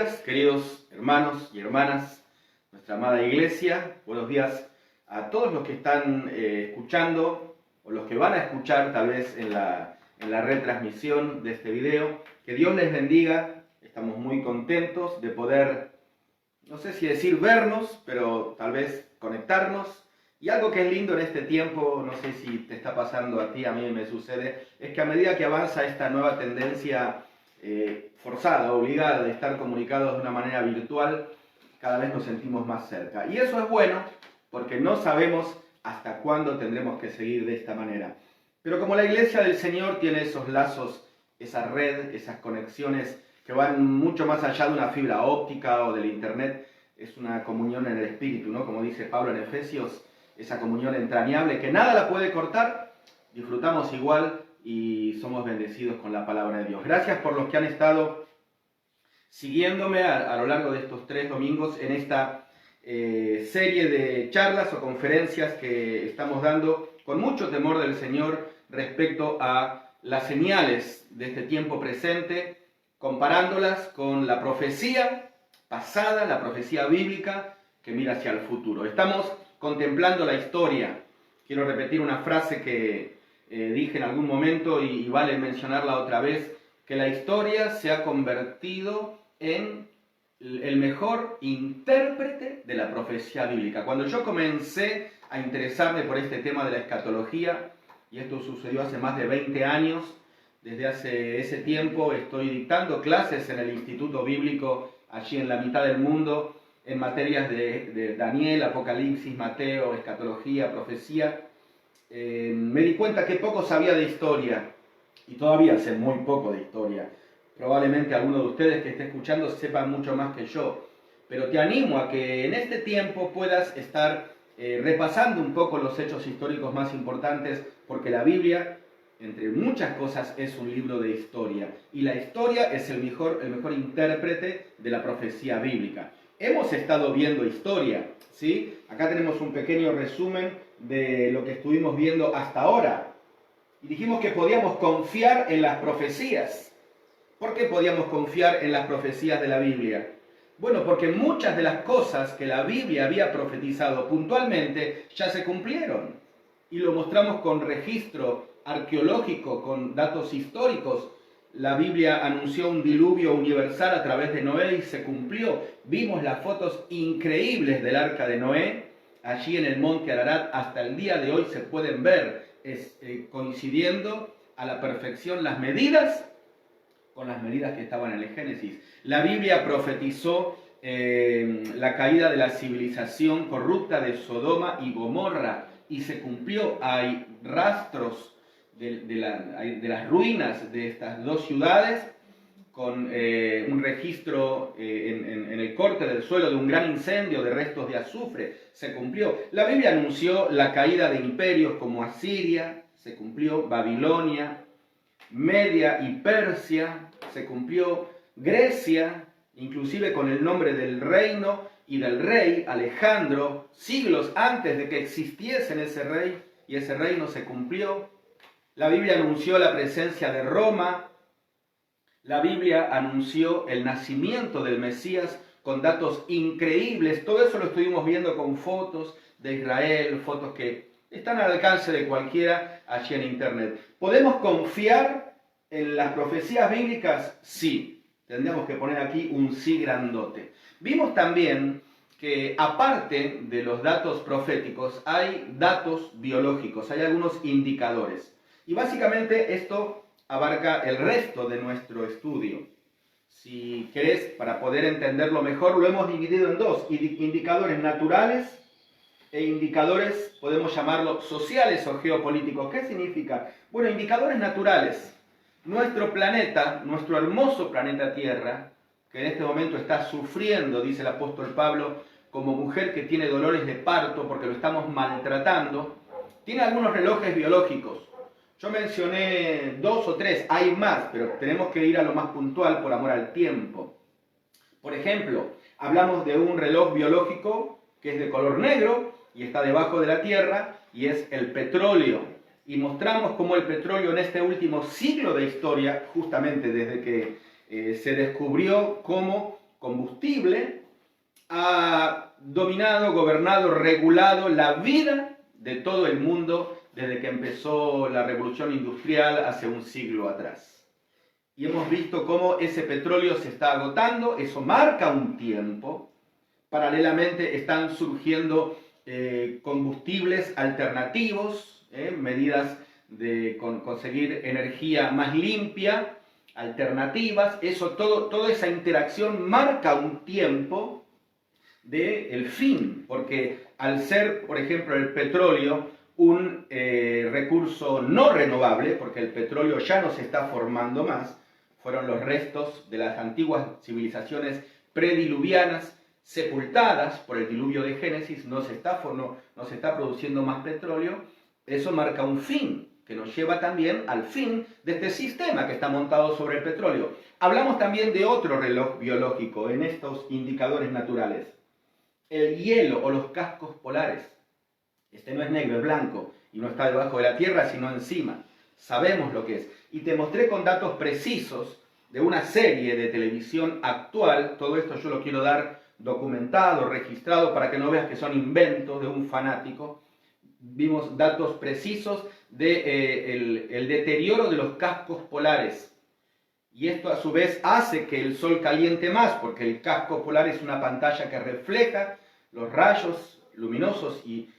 días, queridos hermanos y hermanas, nuestra amada iglesia. Buenos días a todos los que están escuchando o los que van a escuchar tal vez en la retransmisión de este video. Que Dios les bendiga. Estamos muy contentos de poder, no sé si decir vernos, pero tal vez conectarnos. Y algo que es lindo en este tiempo, no sé si te está pasando a ti, a mí me sucede, es que a medida que avanza esta nueva tendencia forzada, obligada de estar comunicados de una manera virtual, cada vez nos sentimos más cerca. Y eso es bueno, porque no sabemos hasta cuándo tendremos que seguir de esta manera. Pero como la iglesia del Señor tiene esos lazos, esa red, esas conexiones que van mucho más allá de una fibra óptica o del internet, es una comunión en el espíritu, ¿no? Como dice Pablo en Efesios, esa comunión entrañable que nada la puede cortar, disfrutamos igual y somos bendecidos con la palabra de Dios. Gracias por los que han estado siguiéndome a lo largo de estos 3 domingos en esta serie de charlas o conferencias que estamos dando con mucho temor del Señor respecto a las señales de este tiempo presente, comparándolas con la profecía pasada, la profecía bíblica que mira hacia el futuro. Estamos contemplando la historia. Quiero repetir una frase que dije en algún momento y vale mencionarla otra vez, que la historia se ha convertido en el mejor intérprete de la profecía bíblica. Cuando yo comencé a interesarme por este tema de la escatología, y esto sucedió hace más de 20 años, desde hace ese tiempo estoy dictando clases en el Instituto Bíblico allí en la mitad del mundo, en materias de Daniel, Apocalipsis, Mateo, escatología, profecía. Me di cuenta que poco sabía de historia, y todavía sé muy poco de historia. Probablemente alguno de ustedes que esté escuchando sepan mucho más que yo, pero te animo a que en este tiempo puedas estar repasando un poco los hechos históricos más importantes, porque la Biblia, entre muchas cosas, es un libro de historia, y la historia es el mejor intérprete de la profecía bíblica. Hemos estado viendo historia, ¿sí? Acá tenemos un pequeño resumen de lo que estuvimos viendo hasta ahora. Y dijimos que podíamos confiar en las profecías. ¿Por qué podíamos confiar en las profecías de la Biblia? Bueno, porque muchas de las cosas que la Biblia había profetizado puntualmente ya se cumplieron. Y lo mostramos con registro arqueológico, con datos históricos. La Biblia anunció un diluvio universal a través de Noé y se cumplió. Vimos las fotos increíbles del arca de Noé, allí en el monte Ararat. Hasta el día de hoy se pueden ver, coincidiendo a la perfección las medidas con las medidas que estaban en el Génesis. La Biblia profetizó la caída de la civilización corrupta de Sodoma y Gomorra y se cumplió. Hay rastros de las ruinas de estas dos ciudades, con un registro en el corte del suelo de un gran incendio de restos de azufre. Se cumplió. La Biblia anunció la caída de imperios como Asiria, se cumplió. Babilonia, Media y Persia, se cumplió. Grecia, inclusive con el nombre del reino y del rey Alejandro, siglos antes de que existiese ese rey y ese reino, se cumplió. La Biblia anunció la presencia de Roma. La Biblia anunció el nacimiento del Mesías con datos increíbles. Todo eso lo estuvimos viendo con fotos de Israel, fotos que están al alcance de cualquiera allí en internet. ¿Podemos confiar en las profecías bíblicas? Sí. Tendríamos que poner aquí un sí grandote. Vimos también que aparte de los datos proféticos hay datos biológicos, hay algunos indicadores. Y básicamente esto abarca el resto de nuestro estudio. Si querés, para poder entenderlo mejor, lo hemos dividido en dos: indicadores naturales e indicadores, podemos llamarlo sociales o geopolíticos. ¿Qué significa? Bueno, indicadores naturales. Nuestro planeta, nuestro hermoso planeta Tierra, que en este momento está sufriendo, dice el apóstol Pablo, como mujer que tiene dolores de parto porque lo estamos maltratando, tiene algunos relojes biológicos. Yo mencioné 2 o 3, hay más, pero tenemos que ir a lo más puntual por amor al tiempo. Por ejemplo, hablamos de un reloj biológico que es de color negro y está debajo de la Tierra, y es el petróleo. Y mostramos cómo el petróleo en este último siglo de historia, justamente desde que se descubrió cómo combustible, ha dominado, gobernado, regulado la vida de todo el mundo desde que empezó la revolución industrial hace un siglo atrás. Y hemos visto cómo ese petróleo se está agotando, eso marca un tiempo. Paralelamente están surgiendo combustibles alternativos, medidas de conseguir energía más limpia, alternativas. Eso, toda esa interacción marca un tiempo del fin, porque al ser, por ejemplo, el petróleo un recurso no renovable, porque el petróleo ya no se está formando más, fueron los restos de las antiguas civilizaciones prediluvianas sepultadas por el diluvio de Génesis, no se está produciendo más petróleo. Eso marca un fin, que nos lleva también al fin de este sistema que está montado sobre el petróleo. Hablamos también de otro reloj biológico en estos indicadores naturales. El hielo o los cascos polares. Este no es negro, es blanco y no está debajo de la Tierra, sino encima. Sabemos lo que es. Y te mostré con datos precisos de una serie de televisión actual. Todo esto yo lo quiero dar documentado, registrado, para que no veas que son inventos de un fanático. Vimos datos precisos del deterioro de los cascos polares. Y esto a su vez hace que el sol caliente más, porque el casco polar es una pantalla que refleja los rayos luminosos y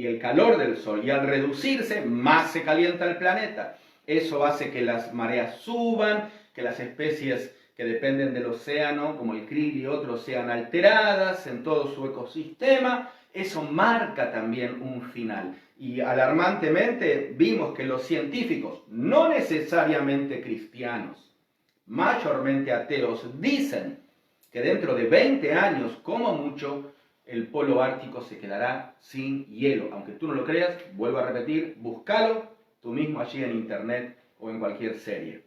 el calor del sol. Y al reducirse, más se calienta el planeta. Eso hace que las mareas suban, que las especies que dependen del océano, como el krill y otros, sean alteradas en todo su ecosistema. Eso marca también un final. Y alarmantemente vimos que los científicos, no necesariamente cristianos, mayormente ateos, dicen que dentro de 20 años, como mucho, el polo ártico se quedará sin hielo. Aunque tú no lo creas, vuelvo a repetir, búscalo tú mismo allí en internet o en cualquier serie.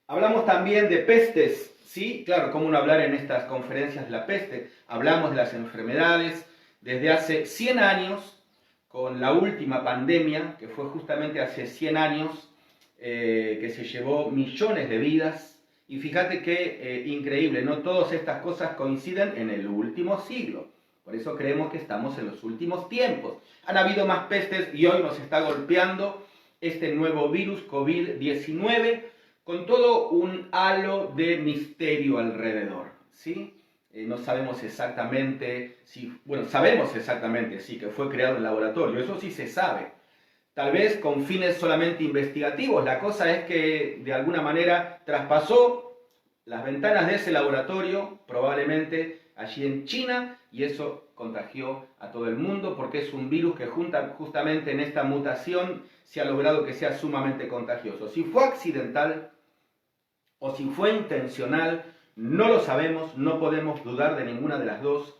Hablamos también de pestes, ¿sí? Claro, ¿cómo no hablar en estas conferencias de la peste? Hablamos de las enfermedades desde hace 100 años, con la última pandemia, que fue justamente hace 100 años, que se llevó millones de vidas. Y fíjate qué increíble, no todas estas cosas coinciden en el último siglo. Por eso creemos que estamos en los últimos tiempos. Han habido más pestes y hoy nos está golpeando este nuevo virus COVID-19 con todo un halo de misterio alrededor, ¿sí? No sabemos exactamente sabemos exactamente, sí, que fue creado en laboratorio, eso sí se sabe. Tal vez con fines solamente investigativos. La cosa es que de alguna manera traspasó las ventanas de ese laboratorio, probablemente allí en China, y eso contagió a todo el mundo, porque es un virus que justamente en esta mutación se ha logrado que sea sumamente contagioso. Si fue accidental o si fue intencional, no lo sabemos, no podemos dudar de ninguna de las dos.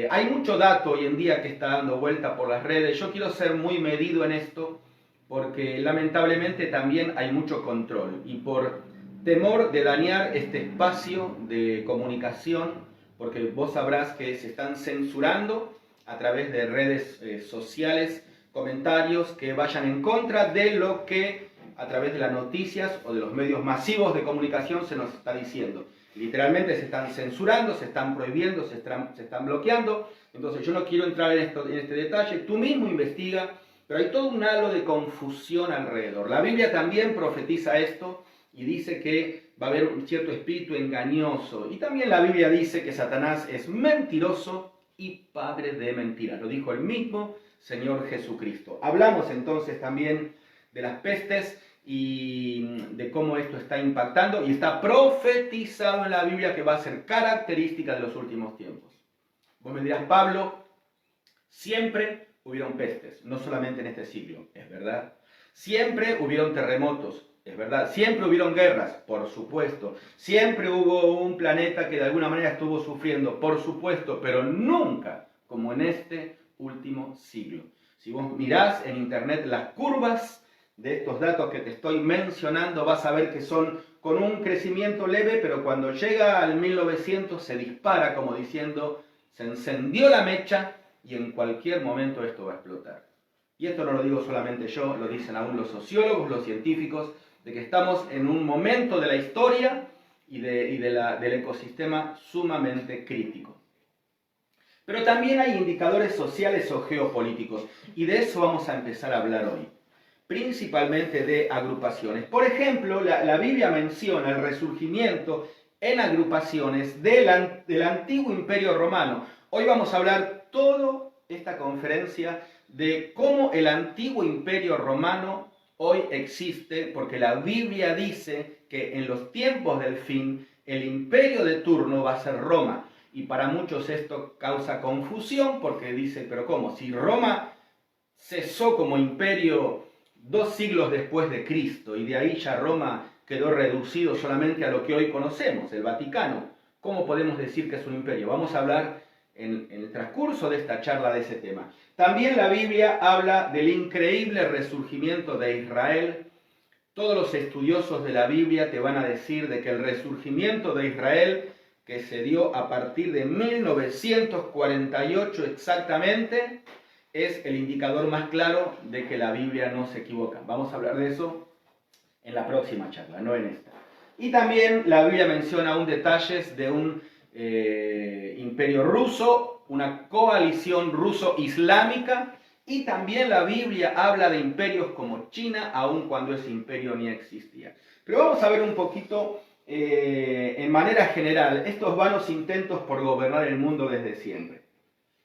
Hay mucho dato hoy en día que está dando vuelta por las redes. Yo quiero ser muy medido en esto porque lamentablemente también hay mucho control. Y por temor de dañar este espacio de comunicación, porque vos sabrás que se están censurando a través de redes sociales comentarios que vayan en contra de lo que a través de las noticias o de los medios masivos de comunicación se nos está diciendo. Literalmente se están censurando, se están prohibiendo, se están bloqueando. Entonces yo no quiero entrar en este detalle. Tú mismo investiga, pero hay todo un halo de confusión alrededor. La Biblia también profetiza esto y dice que va a haber un cierto espíritu engañoso. Y también la Biblia dice que Satanás es mentiroso y padre de mentiras. Lo dijo el mismo Señor Jesucristo. Hablamos entonces también de las pestes y de cómo esto está impactando y está profetizado en la Biblia que va a ser característica de los últimos tiempos. Vos me dirás, Pablo, siempre hubieron pestes, no solamente en este siglo, es verdad. Siempre hubieron terremotos, es verdad. Siempre hubieron guerras, por supuesto. Siempre hubo un planeta que de alguna manera estuvo sufriendo, por supuesto, pero nunca como en este último siglo. Si vos mirás en internet las curvas de estos datos que te estoy mencionando, vas a ver que son con un crecimiento leve, pero cuando llega al 1900 se dispara, como diciendo, se encendió la mecha y en cualquier momento esto va a explotar. Y esto no lo digo solamente yo, lo dicen aún los sociólogos, los científicos, de que estamos en un momento de la historia del ecosistema sumamente crítico. Pero también hay indicadores sociales o geopolíticos, y de eso vamos a empezar a hablar hoy, principalmente de agrupaciones. Por ejemplo, la Biblia menciona el resurgimiento en agrupaciones del antiguo Imperio Romano. Hoy vamos a hablar toda esta conferencia de cómo el antiguo Imperio Romano hoy existe, porque la Biblia dice que en los tiempos del fin el imperio de turno va a ser Roma. Y para muchos esto causa confusión porque dice, pero ¿cómo? Si Roma cesó como imperio 2 siglos después de Cristo y de ahí ya Roma quedó reducido solamente a lo que hoy conocemos, el Vaticano, ¿cómo podemos decir que es un imperio? Vamos a hablar en el transcurso de esta charla de ese tema. También la Biblia habla del increíble resurgimiento de Israel. Todos los estudiosos de la Biblia te van a decir de que el resurgimiento de Israel, que se dio a partir de 1948 exactamente, es el indicador más claro de que la Biblia no se equivoca. Vamos a hablar de eso en la próxima charla, no en esta. Y también la Biblia menciona aún detalles de un imperio ruso, una coalición ruso-islámica, y también la Biblia habla de imperios como China, aun cuando ese imperio ni existía. Pero vamos a ver un poquito, en manera general, estos vanos intentos por gobernar el mundo desde siempre.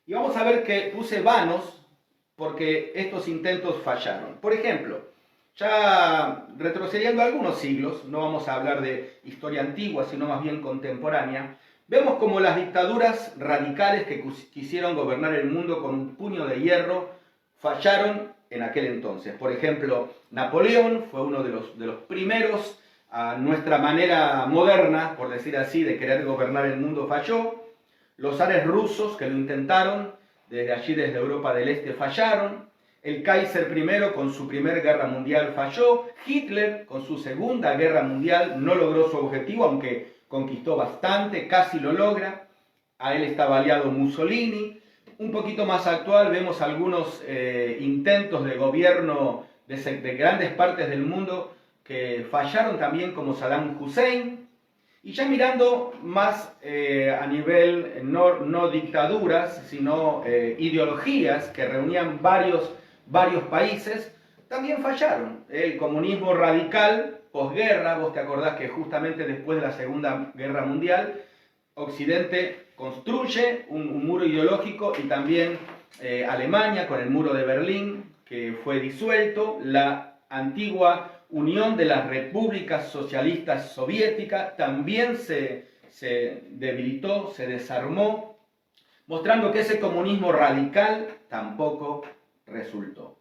Y vamos a ver que puse vanos porque estos intentos fallaron. Por ejemplo, ya retrocediendo algunos siglos, no vamos a hablar de historia antigua, sino más bien contemporánea, vemos como las dictaduras radicales que quisieron gobernar el mundo con un puño de hierro fallaron en aquel entonces. Por ejemplo, Napoleón fue uno de los primeros, a nuestra manera moderna, por decir así, de querer gobernar el mundo falló. Los zares rusos que lo intentaron, desde Europa del Este fallaron. El Kaiser I con su primera guerra mundial falló. Hitler con su segunda guerra mundial no logró su objetivo, aunque conquistó bastante, casi lo logra. A él estaba aliado Mussolini. Un poquito más actual vemos algunos intentos de gobierno de grandes partes del mundo que fallaron también, como Saddam Hussein. Y ya mirando más a nivel no dictaduras, sino ideologías que reunían varios países, también fallaron. El comunismo radical, posguerra, vos te acordás que justamente después de la Segunda Guerra Mundial, Occidente construye un muro ideológico, y también Alemania con el muro de Berlín, que fue disuelto, la antigua Unión de las Repúblicas Socialistas Soviéticas también se debilitó, se desarmó, mostrando que ese comunismo radical tampoco resultó.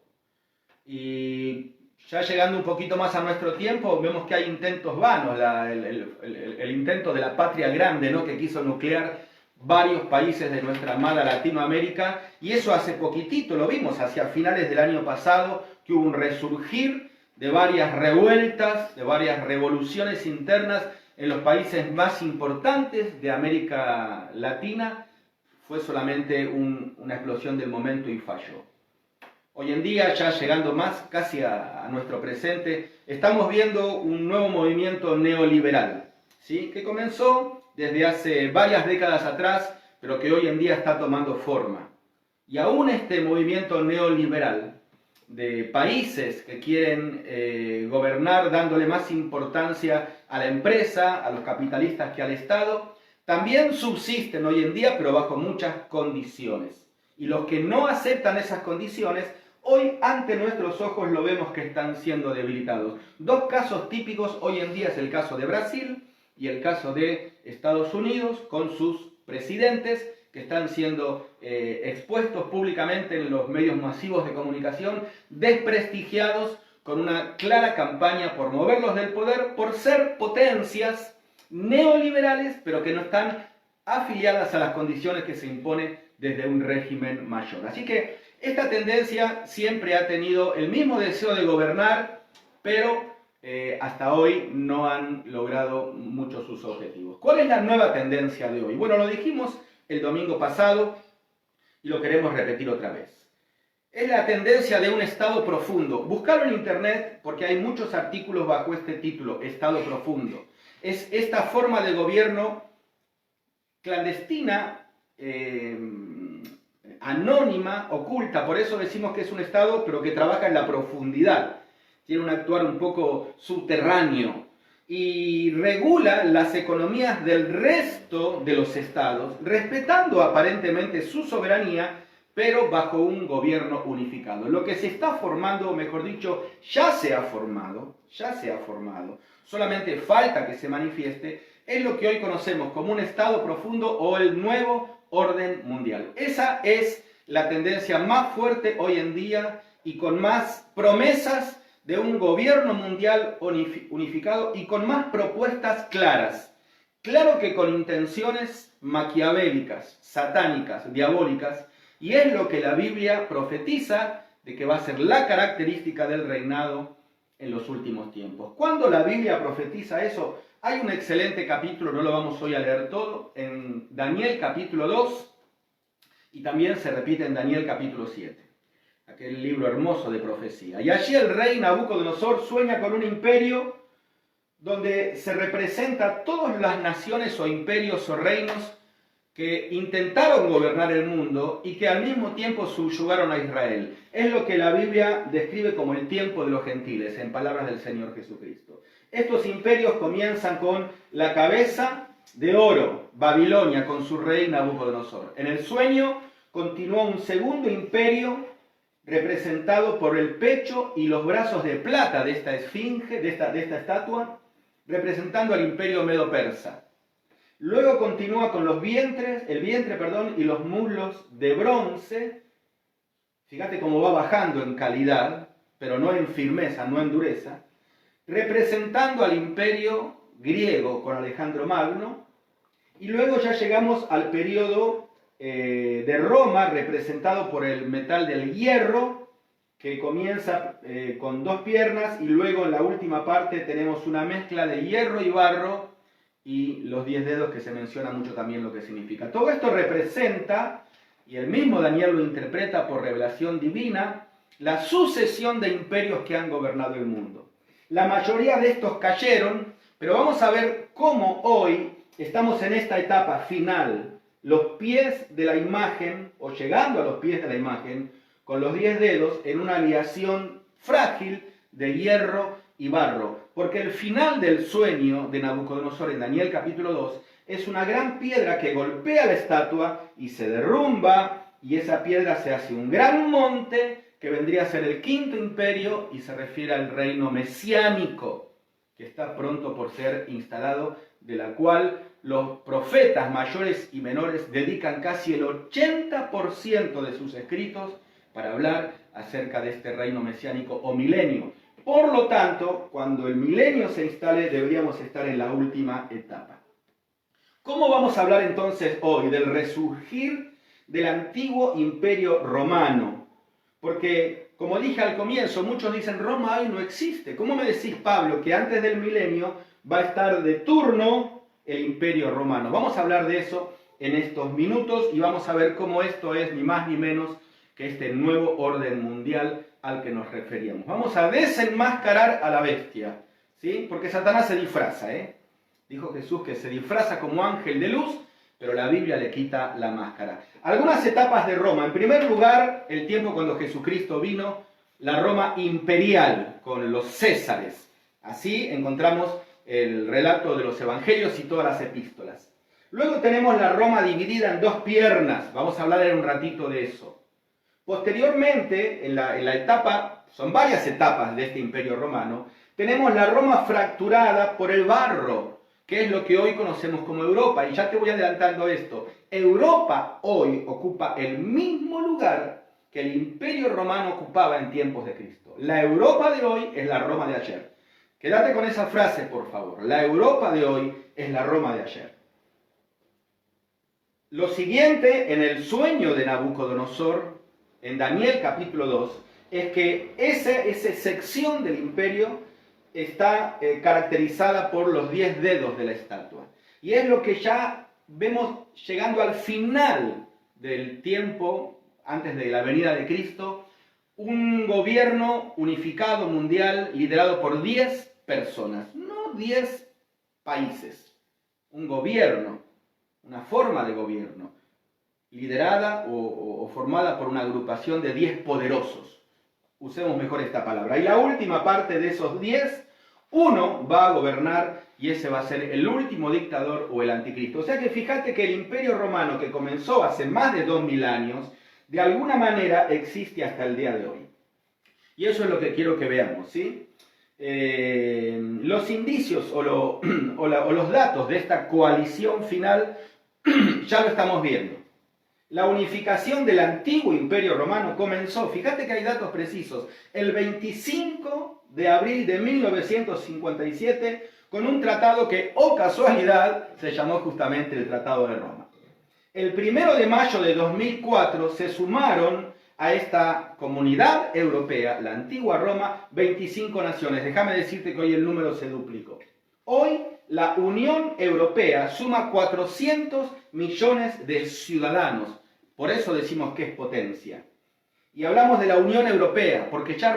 Y ya llegando un poquito más a nuestro tiempo, vemos que hay intentos vanos, el intento de la patria grande, ¿no?, que quiso nuclear varios países de nuestra amada Latinoamérica, y eso hace poquitito, lo vimos hacia finales del año pasado, que hubo un resurgir de varias revueltas, de varias revoluciones internas en los países más importantes de América Latina. Fue solamente una explosión del momento y falló. Hoy en día, ya llegando más casi a nuestro presente, estamos viendo un nuevo movimiento neoliberal, ¿sí?, que comenzó desde hace varias décadas atrás, pero que hoy en día está tomando forma. Y aún este movimiento neoliberal de países que quieren gobernar dándole más importancia a la empresa, a los capitalistas que al Estado, también subsisten hoy en día, pero bajo muchas condiciones. Y los que no aceptan esas condiciones, hoy ante nuestros ojos lo vemos que están siendo debilitados. Dos casos típicos hoy en día es el caso de Brasil y el caso de Estados Unidos, con sus presidentes que están siendo expuestos públicamente en los medios masivos de comunicación, desprestigiados, con una clara campaña por moverlos del poder, por ser potencias neoliberales, pero que no están afiliadas a las condiciones que se impone desde un régimen mayor. Así que esta tendencia siempre ha tenido el mismo deseo de gobernar, pero hasta hoy no han logrado mucho sus objetivos. ¿Cuál es la nueva tendencia de hoy? Bueno, lo dijimos el domingo pasado y lo queremos repetir otra vez. Es la tendencia de un estado profundo. Buscalo en internet porque hay muchos artículos bajo este título, estado profundo. Es esta forma de gobierno clandestina, anónima, oculta, por eso decimos que es un Estado, pero que trabaja en la profundidad, tiene un actuar un poco subterráneo y regula las economías del resto de los estados, respetando aparentemente su soberanía, pero bajo un gobierno unificado. Lo que se está formando, o mejor dicho, ya se ha formado, solamente falta que se manifieste, es lo que hoy conocemos como un Estado profundo o el nuevo orden mundial. Esa es la tendencia más fuerte hoy en día y con más promesas de un gobierno mundial unificado y con más propuestas claras. Claro que con intenciones maquiavélicas, satánicas, diabólicas, y es lo que la Biblia profetiza de que va a ser la característica del reinado en los últimos tiempos. Cuando la Biblia profetiza eso, hay un excelente capítulo, no lo vamos hoy a leer todo, en Daniel capítulo 2, y también se repite en Daniel capítulo 7, aquel libro hermoso de profecía. Y allí el rey Nabucodonosor sueña con un imperio donde se representa todas las naciones o imperios o reinos que intentaron gobernar el mundo y que al mismo tiempo subyugaron a Israel. Es lo que la Biblia describe como el tiempo de los gentiles, en palabras del Señor Jesucristo. Estos imperios comienzan con la cabeza de oro, Babilonia, con su rey Nabucodonosor. En el sueño continúa un segundo imperio representado por el pecho y los brazos de plata de esta esfinge, de esta estatua, representando al imperio medo-persa. Luego continúa con el vientre, y los muslos de bronce. Fíjate cómo va bajando en calidad, pero no en firmeza, no en dureza, representando al imperio griego con Alejandro Magno. Y luego ya llegamos al periodo de Roma, representado por el metal del hierro, que comienza con 2 piernas, y luego en la última parte tenemos una mezcla de hierro y barro, y los 10 dedos, que se menciona mucho también lo que significa. Todo esto representa, y el mismo Daniel lo interpreta por revelación divina, la sucesión de imperios que han gobernado el mundo. La mayoría de estos cayeron, pero vamos a ver cómo hoy estamos en esta etapa final, los pies de la imagen, o llegando a los pies de la imagen, con los 10 dedos, en una aleación frágil de hierro y barro, porque el final del sueño de Nabucodonosor en Daniel capítulo 2 es una gran piedra que golpea la estatua y se derrumba, y esa piedra se hace un gran monte que vendría a ser el quinto imperio y se refiere al reino mesiánico que está pronto por ser instalado, de la cual los profetas mayores y menores dedican casi el 80% de sus escritos para hablar acerca de este reino mesiánico o milenio. Por lo tanto, cuando el milenio se instale, deberíamos estar en la última etapa. ¿Cómo vamos a hablar entonces hoy del resurgir del antiguo imperio romano? Porque, como dije al comienzo, muchos dicen Roma hoy no existe. ¿Cómo me decís, Pablo, que antes del milenio va a estar de turno el imperio romano? Vamos a hablar de eso en estos minutos y vamos a ver cómo esto es ni más ni menos que este nuevo orden mundial al que nos referíamos. Vamos a desenmascarar a la bestia, ¿sí? Porque Satanás se disfraza, ¿eh? Dijo Jesús que se disfraza como ángel de luz, pero la Biblia le quita la máscara. Algunas etapas de Roma. En primer lugar, el tiempo cuando Jesucristo vino, la Roma imperial, con los césares. Así encontramos el relato de los evangelios y todas las epístolas. Luego tenemos la Roma dividida en 2 piernas. Vamos a hablar en un ratito de eso. Posteriormente, en la etapa, son varias etapas de este imperio romano, tenemos la Roma fracturada por el barro, que es lo que hoy conocemos como Europa. Y ya te voy adelantando esto. Europa hoy ocupa el mismo lugar que el imperio romano ocupaba en tiempos de Cristo. La Europa de hoy es la Roma de ayer. Quédate con esa frase, por favor. La Europa de hoy es la Roma de ayer. Lo siguiente, en el sueño de Nabucodonosor, en Daniel capítulo 2, es que esa sección del imperio está caracterizada por los 10 dedos de la estatua. Y es lo que ya vemos llegando al final del tiempo, antes de la venida de Cristo, un gobierno unificado mundial liderado por 10 personas, no 10 países, un gobierno, una forma de gobierno, liderada o formada por una agrupación de 10 poderosos. Usemos mejor esta palabra. Y la última parte de esos 10, uno va a gobernar y ese va a ser el último dictador o el anticristo. O sea que fíjate que el imperio romano que comenzó hace más de 2000 años, de alguna manera existe hasta el día de hoy. Y eso es lo que quiero que veamos, ¿sí? Los indicios o los datos de esta coalición final ya lo estamos viendo. La unificación del antiguo imperio romano comenzó, fíjate que hay datos precisos, el 25 de abril de 1957 con un tratado que, oh casualidad, se llamó justamente el Tratado de Roma. El 1 de mayo de 2004 se sumaron a esta comunidad europea, la antigua Roma, 25 naciones. Déjame decirte que hoy el número se duplicó. Hoy la Unión Europea suma 400 millones de ciudadanos. Por eso decimos que es potencia. Y hablamos de la Unión Europea, porque ya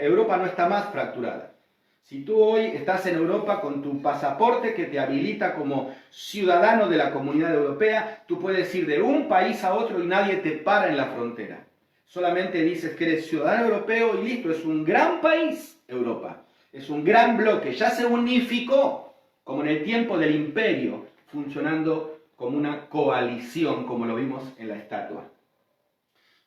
Europa no está más fracturada. Si tú hoy estás en Europa con tu pasaporte que te habilita como ciudadano de la Comunidad Europea, tú puedes ir de un país a otro y nadie te para en la frontera. Solamente dices que eres ciudadano europeo y listo, es un gran país, Europa. Es un gran bloque, ya se unificó, como en el tiempo del imperio, funcionando como una coalición, como lo vimos en la estatua.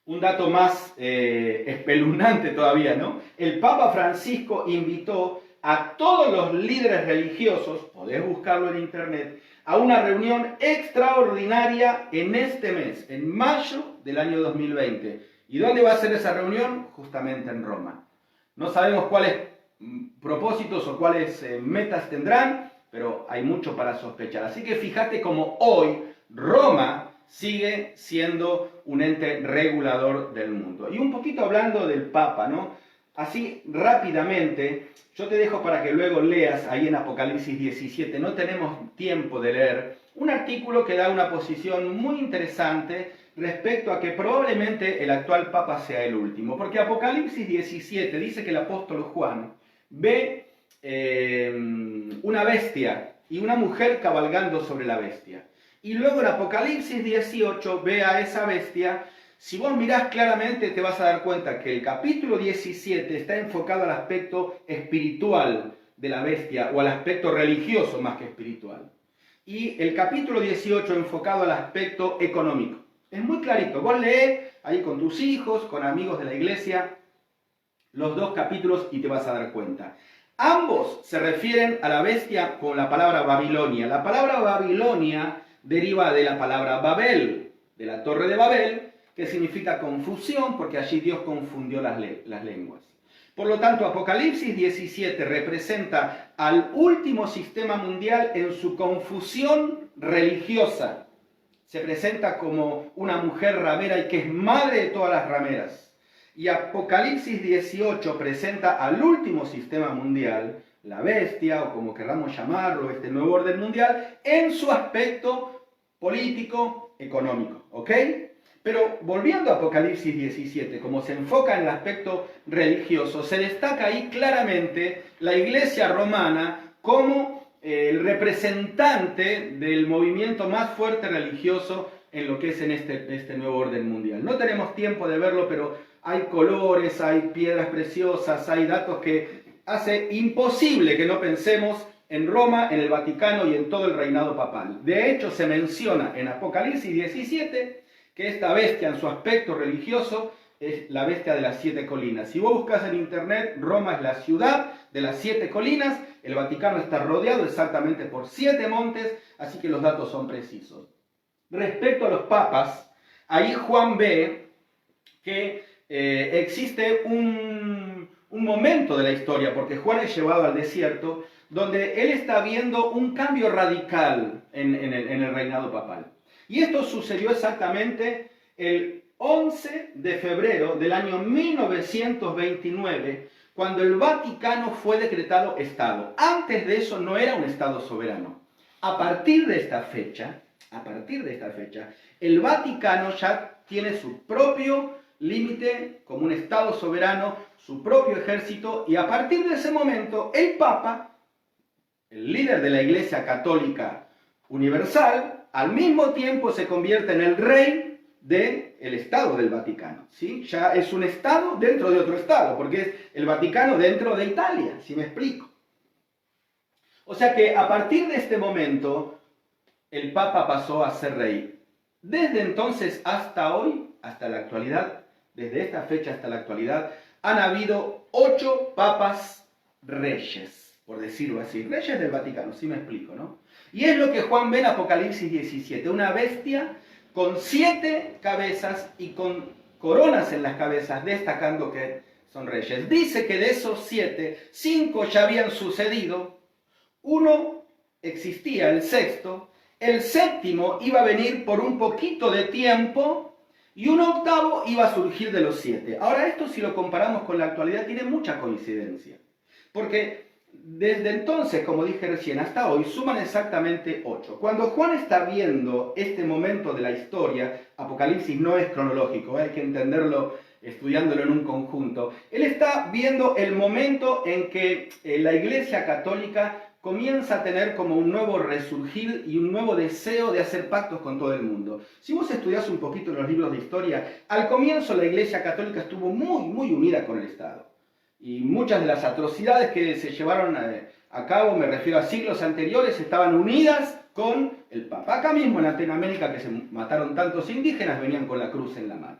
Un dato más espeluznante todavía, ¿no? El Papa Francisco invitó a todos los líderes religiosos, podés buscarlo en internet, a una reunión extraordinaria en este mes, en mayo del año 2020. ¿Y dónde va a ser esa reunión? Justamente en Roma. No sabemos cuáles propósitos o cuáles metas tendrán, pero hay mucho para sospechar. Así que fíjate cómo hoy Roma sigue siendo un ente regulador del mundo. Y un poquito hablando del Papa, ¿no? Así rápidamente, yo te dejo para que luego leas ahí en Apocalipsis 17, no tenemos tiempo de leer, un artículo que da una posición muy interesante respecto a que probablemente el actual Papa sea el último. Porque Apocalipsis 17 dice que el apóstol Juan ve una bestia y una mujer cabalgando sobre la bestia. Y luego en Apocalipsis 18 ve a esa bestia. Si vos mirás claramente te vas a dar cuenta que el capítulo 17 está enfocado al aspecto espiritual de la bestia o al aspecto religioso más que espiritual. Y el capítulo 18 enfocado al aspecto económico. Es muy clarito. Vos leés ahí con tus hijos, con amigos de la iglesia, los dos capítulos y te vas a dar cuenta. Ambos se refieren a la bestia con la palabra Babilonia. La palabra Babilonia deriva de la palabra Babel, de la torre de Babel, que significa confusión, porque allí Dios confundió las lenguas. Por lo tanto, Apocalipsis 17 representa al último sistema mundial en su confusión religiosa. Se presenta como una mujer ramera y que es madre de todas las rameras. Y Apocalipsis 18 presenta al último sistema mundial, la bestia, o como queramos llamarlo, este nuevo orden mundial, en su aspecto político, económico. ¿Ok? Pero volviendo a Apocalipsis 17, como se enfoca en el aspecto religioso, se destaca ahí claramente la iglesia romana como el representante del movimiento más fuerte religioso en lo que es en este nuevo orden mundial. No tenemos tiempo de verlo, pero hay colores, hay piedras preciosas, hay datos que hace imposible que no pensemos en Roma, en el Vaticano y en todo el reinado papal. De hecho, se menciona en Apocalipsis 17 que esta bestia en su aspecto religioso es la bestia de las 7 colinas. Si vos buscas en internet, Roma es la ciudad de las 7 colinas, el Vaticano está rodeado exactamente por 7 montes, así que los datos son precisos. Respecto a los papas, ahí Juan ve que existe un momento de la historia, porque Juan es llevado al desierto, donde él está viendo un cambio radical en el reinado papal. Y esto sucedió exactamente el 11 de febrero del año 1929, cuando el Vaticano fue decretado Estado. Antes de eso no era un Estado soberano. A partir de esta fecha, el Vaticano ya tiene su propio límite como un Estado soberano, su propio ejército, y a partir de ese momento el Papa el líder de la Iglesia Católica Universal, al mismo tiempo se convierte en el rey del Estado del Vaticano, ¿sí? Ya es un Estado dentro de otro Estado, porque es el Vaticano dentro de Italia, si me explico. O sea que a partir de este momento, el Papa pasó a ser rey. Desde entonces hasta hoy, hasta la actualidad, desde esta fecha hasta la actualidad, han habido 8 papas reyes, por decirlo así, reyes del Vaticano, si me explico, ¿no? Y es lo que Juan ve en Apocalipsis 17, una bestia con 7 cabezas y con coronas en las cabezas, destacando que son reyes. Dice que de esos 7, 5 ya habían sucedido, uno existía, el sexto, el séptimo iba a venir por un poquito de tiempo y un octavo iba a surgir de los 7. Ahora esto, si lo comparamos con la actualidad, tiene mucha coincidencia, porque desde entonces, como dije recién, hasta hoy suman exactamente 8. Cuando Juan está viendo este momento de la historia, Apocalipsis no es cronológico, hay que entenderlo estudiándolo en un conjunto. Él está viendo el momento en que la Iglesia Católica comienza a tener como un nuevo resurgir y un nuevo deseo de hacer pactos con todo el mundo. Si vos estudiás un poquito los libros de historia, al comienzo la Iglesia Católica estuvo muy unida con el Estado. Y muchas de las atrocidades que se llevaron a cabo, me refiero a siglos anteriores, estaban unidas con el Papa. Acá mismo en Latinoamérica, que se mataron tantos indígenas, venían con la cruz en la mano.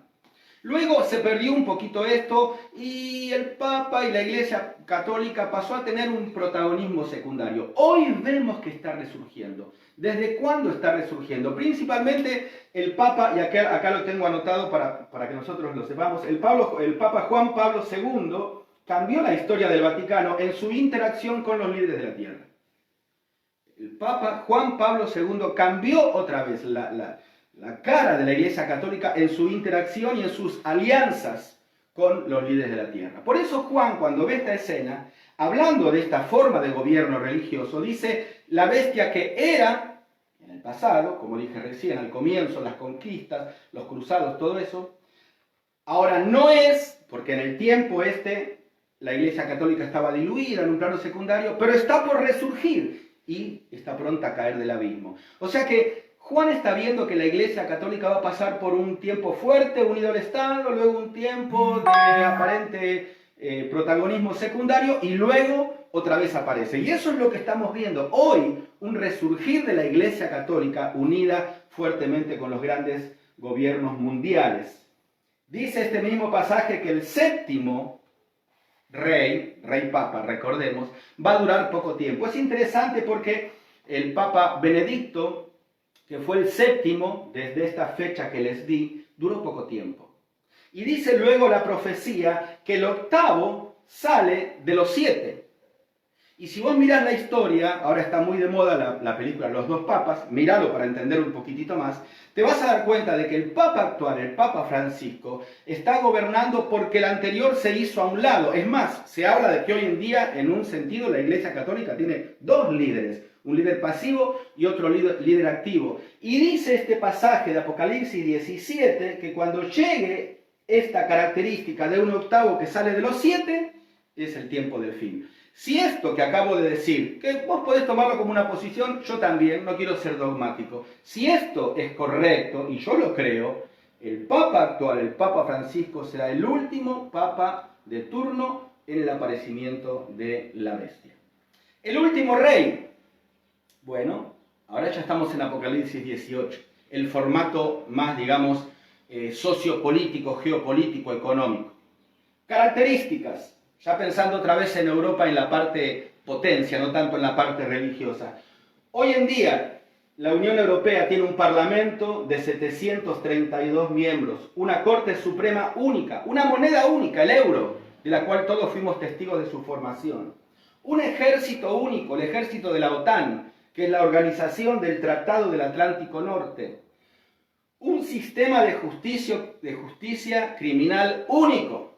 Luego se perdió un poquito esto y el Papa y la Iglesia Católica pasó a tener un protagonismo secundario. Hoy vemos que está resurgiendo. ¿Desde cuándo está resurgiendo? Principalmente el Papa, y acá lo tengo anotado para que nosotros lo sepamos, el Papa Juan Pablo II cambió la historia del Vaticano en su interacción con los líderes de la tierra. El Papa Juan Pablo II cambió otra vez la cara de la Iglesia Católica en su interacción y en sus alianzas con los líderes de la tierra. Por eso Juan, cuando ve esta escena, hablando de esta forma de gobierno religioso, dice, la bestia que era en el pasado, como dije recién, al comienzo, las conquistas, los cruzados, todo eso, ahora no es, porque en el tiempo la Iglesia Católica estaba diluida en un plano secundario, pero está por resurgir y está pronta a caer del abismo. O sea que Juan está viendo que la Iglesia Católica va a pasar por un tiempo fuerte, unido al Estado, luego un tiempo de aparente protagonismo secundario y luego otra vez aparece. Y eso es lo que estamos viendo hoy, un resurgir de la Iglesia Católica unida fuertemente con los grandes gobiernos mundiales. Dice este mismo pasaje que el séptimo rey papa, recordemos, va a durar poco tiempo. Es interesante porque el Papa Benedicto, que fue el séptimo desde esta fecha que les di, duró poco tiempo. Y dice luego la profecía que el octavo sale de los 7. Y si vos mirás la historia, ahora está muy de moda la película Los dos papas, míralo para entender un poquitito más, te vas a dar cuenta de que el Papa actual, el Papa Francisco, está gobernando porque el anterior se hizo a un lado. Es más, se habla de que hoy en día, en un sentido, la Iglesia Católica tiene 2 líderes, un líder pasivo y otro líder activo. Y dice este pasaje de Apocalipsis 17 que cuando llegue esta característica de un octavo que sale de los 7, es el tiempo del fin. Si esto que acabo de decir, que vos podés tomarlo como una posición, yo también, no quiero ser dogmático, si esto es correcto, y yo lo creo, el Papa actual, el Papa Francisco, será el último Papa de turno en el aparecimiento de la bestia. El último rey. Bueno, ahora ya estamos en Apocalipsis 18, el formato más, digamos, sociopolítico, geopolítico, económico. Características. Ya pensando otra vez en Europa en la parte potencia, no tanto en la parte religiosa. Hoy en día, la Unión Europea tiene un parlamento de 732 miembros, una Corte Suprema única, una moneda única, el euro, de la cual todos fuimos testigos de su formación. Un ejército único, el ejército de la OTAN, que es la organización del Tratado del Atlántico Norte. Un sistema de justicia criminal único.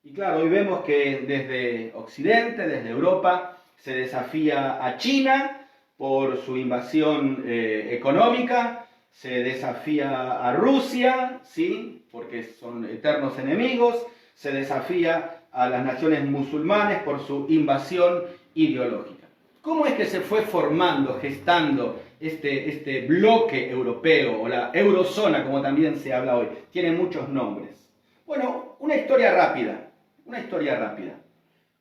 Y claro, hoy vemos que desde Occidente, desde Europa, se desafía a China por su invasión económica, se desafía a Rusia, ¿sí? Porque son eternos enemigos, se desafía a las naciones musulmanes por su invasión ideológica. ¿Cómo es que se fue formando, gestando este bloque europeo o la eurozona, como también se habla hoy? Tiene muchos nombres. Bueno, una historia rápida.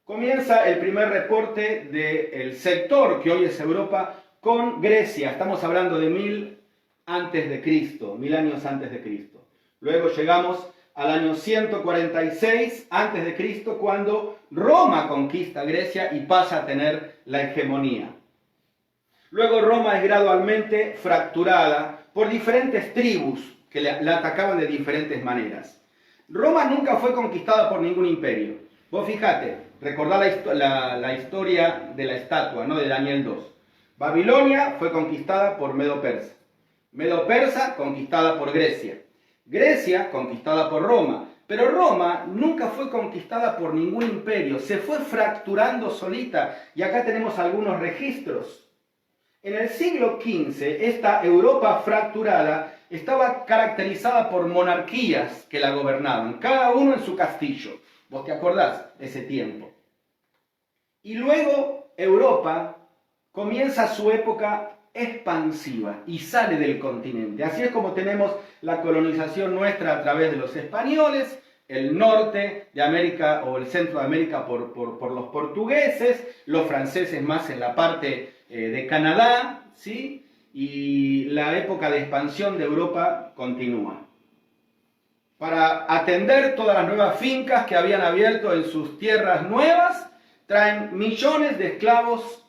Comienza el primer reporte del sector que hoy es Europa con Grecia. Estamos hablando de 1000 años antes de Cristo. Luego llegamos al año 146 antes de Cristo, cuando Roma conquista Grecia y pasa a tener la hegemonía. Luego Roma es gradualmente fracturada por diferentes tribus que la atacaban de diferentes maneras. Roma nunca fue conquistada por ningún imperio. Vos fijate, recordá la historia de la estatua, ¿no? De Daniel 2. Babilonia fue conquistada por Medo-Persa. Medo-Persa conquistada por Grecia. Grecia conquistada por Roma. Pero Roma nunca fue conquistada por ningún imperio. Se fue fracturando solita. Y acá tenemos algunos registros. En el siglo XV, esta Europa fracturada estaba caracterizada por monarquías que la gobernaban, cada uno en su castillo. ¿Vos te acordás de ese tiempo? Y luego Europa comienza su época expansiva y sale del continente. Así es como tenemos la colonización nuestra a través de los españoles, el norte de América o el centro de América por los portugueses, los franceses más en la parte de Canadá, ¿sí? Y la época de expansión de Europa continúa. Para atender todas las nuevas fincas que habían abierto en sus tierras nuevas, traen millones de esclavos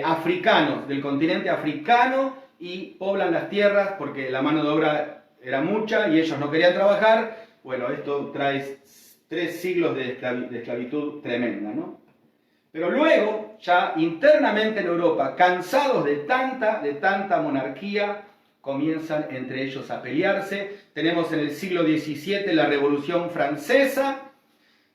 africanos, del continente africano, y poblan las tierras porque la mano de obra era mucha y ellos no querían trabajar. Bueno, esto trae 3 siglos de esclavitud tremenda, ¿no? Pero luego, ya internamente en Europa, cansados de tanta monarquía, comienzan entre ellos a pelearse. Tenemos en el siglo XVII la Revolución Francesa.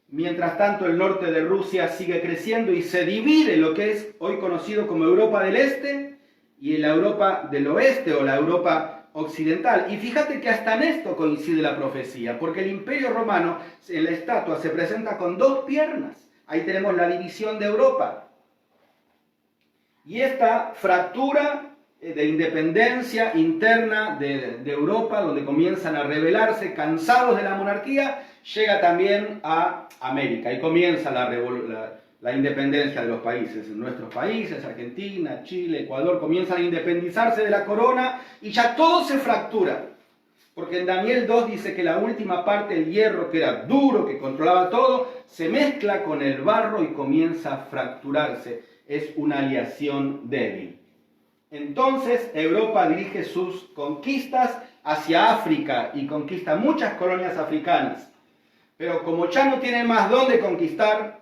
Mientras tanto, el norte de Rusia sigue creciendo y se divide lo que es hoy conocido como Europa del Este y la Europa del Oeste o la Europa occidental. Y fíjate que hasta en esto coincide la profecía, porque el Imperio Romano en la estatua se presenta con 2 piernas. Ahí tenemos la división de Europa. Y esta fractura de independencia interna de Europa, donde comienzan a rebelarse, cansados de la monarquía, llega también a América y comienza la independencia de los países. En nuestros países, Argentina, Chile, Ecuador, comienzan a independizarse de la corona y ya todo se fractura. Porque en Daniel 2 dice que la última parte, el hierro, que era duro, que controlaba todo, se mezcla con el barro y comienza a fracturarse. Es una aleación débil. Entonces Europa dirige sus conquistas hacia África y conquista muchas colonias africanas. Pero como ya no tienen más dónde conquistar,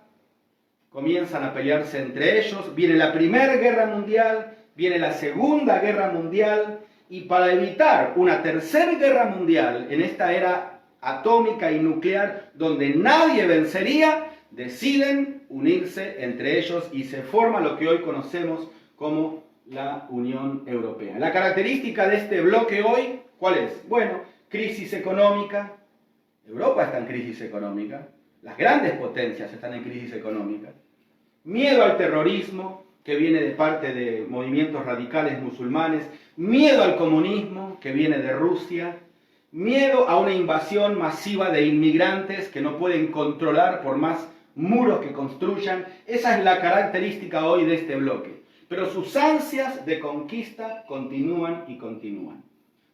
comienzan a pelearse entre ellos. Viene la Primera Guerra Mundial, viene la Segunda Guerra Mundial, y para evitar una Tercera Guerra Mundial en esta era atómica y nuclear donde nadie vencería, deciden unirse entre ellos y se forma lo que hoy conocemos como la Unión Europea. La característica de este bloque hoy, ¿cuál es? Bueno, crisis económica. Europa está en crisis económica. Las grandes potencias están en crisis económica. Miedo al terrorismo, que viene de parte de movimientos radicales musulmanes. Miedo al comunismo, que viene de Rusia. Miedo a una invasión masiva de inmigrantes que no pueden controlar por más muros que construyan. Esa es la característica hoy de este bloque. Pero sus ansias de conquista continúan y continúan.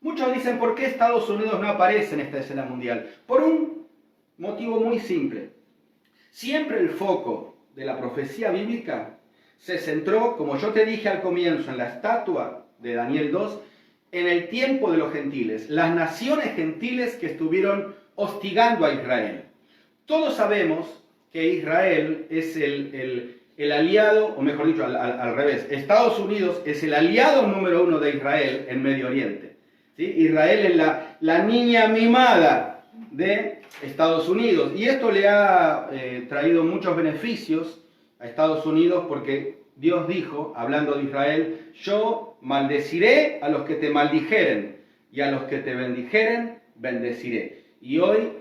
Muchos dicen, ¿por qué Estados Unidos no aparece en esta escena mundial? Por un motivo muy simple. Siempre el foco de la profecía bíblica se centró, como yo te dije al comienzo, en la estatua de Daniel 2, en el tiempo de los gentiles, las naciones gentiles que estuvieron hostigando a Israel. Todos sabemos que Israel es el aliado, o mejor dicho, al revés, Estados Unidos es el aliado número 1 de Israel en Medio Oriente. ¿Sí? Israel es la niña mimada de Estados Unidos, y esto le ha traído muchos beneficios a Estados Unidos, porque Dios dijo, hablando de Israel, yo maldeciré a los que te maldijeren, y a los que te bendijeren, bendeciré. Y hoy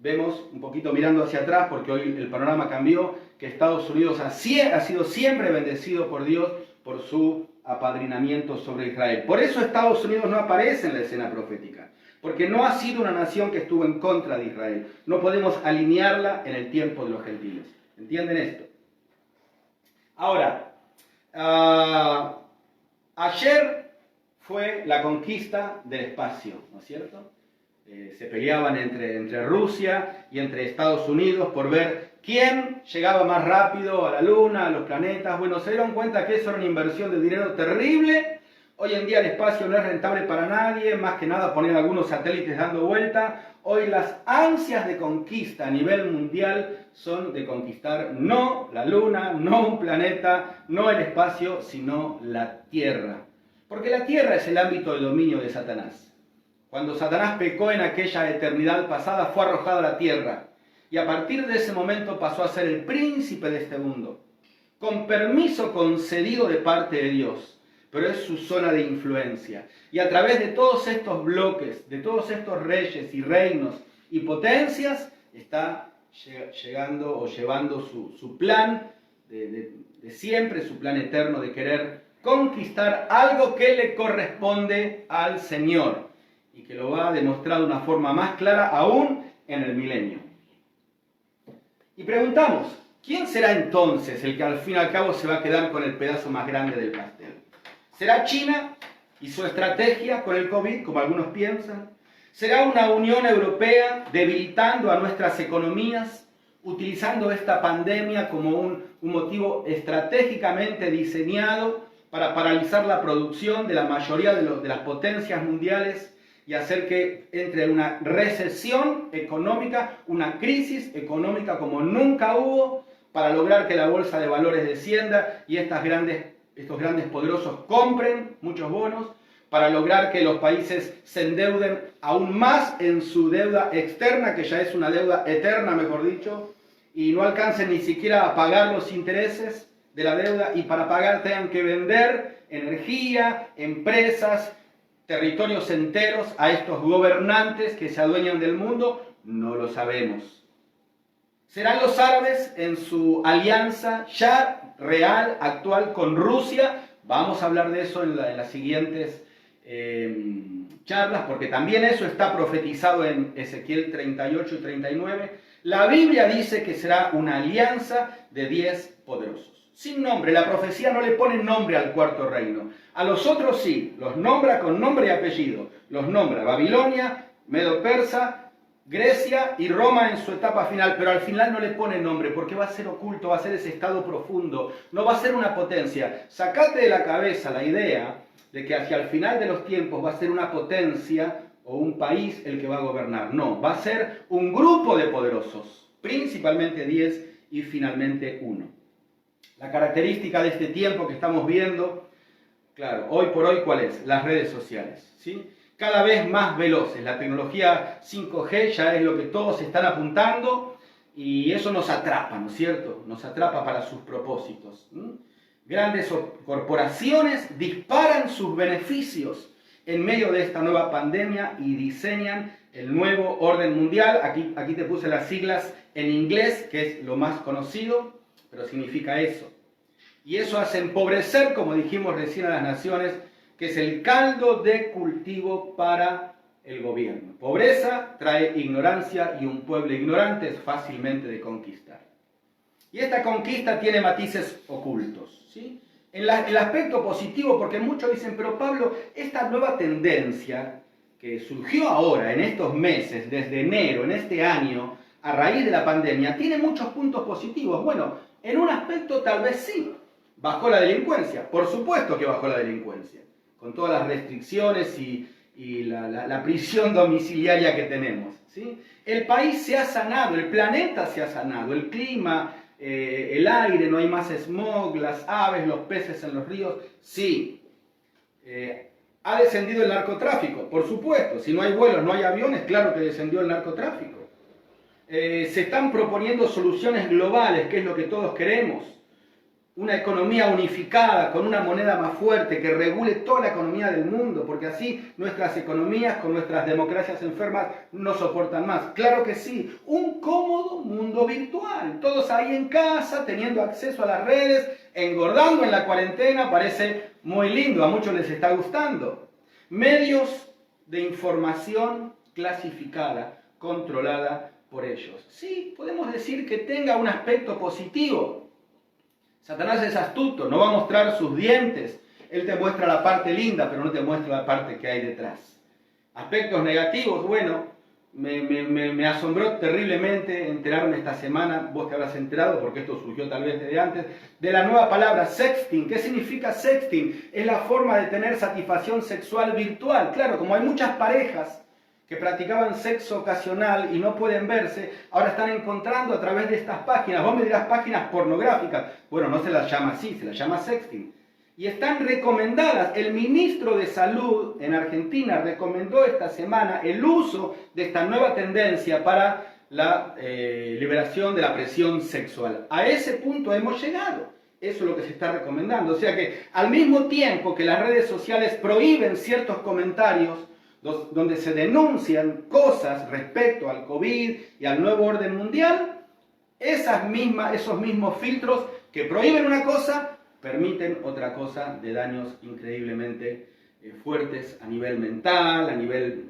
vemos un poquito mirando hacia atrás, porque hoy el panorama cambió, que Estados Unidos ha sido siempre bendecido por Dios por su apadrinamiento sobre Israel. Por eso Estados Unidos no aparece en la escena profética, porque no ha sido una nación que estuvo en contra de Israel. No podemos alinearla en el tiempo de los gentiles. ¿Entienden esto? Ahora, ayer fue la conquista del espacio, ¿no es cierto? Se peleaban entre Rusia y entre Estados Unidos por ver quién llegaba más rápido a la Luna, a los planetas. Bueno, se dieron cuenta que eso era una inversión de dinero terrible. Hoy en día el espacio no es rentable para nadie, más que nada poner algunos satélites dando vuelta. Hoy las ansias de conquista a nivel mundial son de conquistar no la Luna, no un planeta, no el espacio, sino la Tierra. Porque la Tierra es el ámbito de dominio de Satanás. Cuando Satanás pecó en aquella eternidad pasada, fue arrojado a la tierra. Y a partir de ese momento pasó a ser el príncipe de este mundo. Con permiso concedido de parte de Dios. Pero es su zona de influencia. Y a través de todos estos bloques, de todos estos reyes y reinos y potencias, está llegando o llevando su plan de siempre, su plan eterno de querer conquistar algo que le corresponde al Señor. Y que lo va a demostrar de una forma más clara aún en el milenio. Y preguntamos, ¿quién será entonces el que al fin y al cabo se va a quedar con el pedazo más grande del pastel? ¿Será China y su estrategia con el COVID, como algunos piensan? ¿Será una Unión Europea debilitando a nuestras economías, utilizando esta pandemia como un motivo estratégicamente diseñado para paralizar la producción de la mayoría de las potencias mundiales y hacer que entre una recesión económica, una crisis económica como nunca hubo, para lograr que la bolsa de valores descienda y estos grandes poderosos compren muchos bonos, para lograr que los países se endeuden aún más en su deuda externa, que ya es una deuda eterna, mejor dicho, y no alcancen ni siquiera a pagar los intereses de la deuda, y para pagar tengan que vender energía, empresas, territorios enteros a estos gobernantes que se adueñan del mundo. No lo sabemos. ¿Serán los árabes en su alianza ya real, actual con Rusia? Vamos a hablar de eso en las siguientes charlas, porque también eso está profetizado en Ezequiel 38 y 39. La Biblia dice que será una alianza de 10 poderosos. Sin nombre, la profecía no le pone nombre al cuarto reino. A los otros sí, los nombra con nombre y apellido. Los nombra Babilonia, Medo-Persa, Grecia y Roma en su etapa final, pero al final no le pone nombre porque va a ser oculto, va a ser ese estado profundo, no va a ser una potencia. Sacate de la cabeza la idea de que hacia el final de los tiempos va a ser una potencia o un país el que va a gobernar. No, va a ser un grupo de poderosos, principalmente 10 y finalmente 1. La característica de este tiempo que estamos viendo, claro, hoy por hoy, ¿cuál es? Las redes sociales, ¿sí? Cada vez más veloces. La tecnología 5G ya es lo que todos están apuntando y eso nos atrapa, ¿no es cierto? Nos atrapa para sus propósitos. Grandes corporaciones disparan sus beneficios en medio de esta nueva pandemia y diseñan el nuevo orden mundial. Aquí te puse las siglas en inglés, que es lo más conocido, pero significa eso. Y eso hace empobrecer, como dijimos recién, a las naciones, que es el caldo de cultivo para el gobierno. Pobreza trae ignorancia y un pueblo ignorante es fácilmente de conquistar. Y esta conquista tiene matices ocultos, ¿sí? En el aspecto positivo, porque muchos dicen, pero Pablo, esta nueva tendencia que surgió ahora, en estos meses, desde enero, en este año, a raíz de la pandemia, tiene muchos puntos positivos. Bueno, en un aspecto tal vez sí. Bajó la delincuencia, por supuesto que bajó la delincuencia, con todas las restricciones y la prisión domiciliaria que tenemos, ¿sí? El país se ha sanado, el planeta se ha sanado, el clima, el aire, no hay más smog, las aves, los peces en los ríos, sí. ¿Ha descendido el narcotráfico? Por supuesto, si no hay vuelos, no hay aviones, claro que descendió el narcotráfico. Se están proponiendo soluciones globales, que es lo que todos queremos. una economía unificada, con una moneda más fuerte, que regule toda la economía del mundo, porque así nuestras economías con nuestras democracias enfermas no soportan más. Claro que sí, un cómodo mundo virtual, todos ahí en casa, teniendo acceso a las redes, engordando en la cuarentena, parece muy lindo, a muchos les está gustando. Medios de información clasificada, controlada por ellos. Sí, podemos decir que tenga un aspecto positivo. Satanás es astuto, no va a mostrar sus dientes. Él te muestra la parte linda, pero no te muestra la parte que hay detrás. Aspectos negativos, bueno, me asombró terriblemente enterarme esta semana, vos te habrás enterado porque esto surgió tal vez desde antes, de la nueva palabra sexting. ¿Qué significa sexting? Es la forma de tener satisfacción sexual virtual. Claro, como hay muchas parejas que practicaban sexo ocasional y no pueden verse, ahora están encontrando a través de estas páginas. Vos me dirás páginas pornográficas. Bueno, no se las llama así, se las llama sexting. Y están recomendadas. El ministro de Salud en Argentina recomendó esta semana el uso de esta nueva tendencia para la liberación de la presión sexual. A ese punto hemos llegado. Eso es lo que se está recomendando. O sea que al mismo tiempo que las redes sociales prohíben ciertos comentarios donde se denuncian cosas respecto al COVID y al nuevo orden mundial, esos mismos filtros que prohíben una cosa, permiten otra cosa de daños increíblemente fuertes a nivel mental, a nivel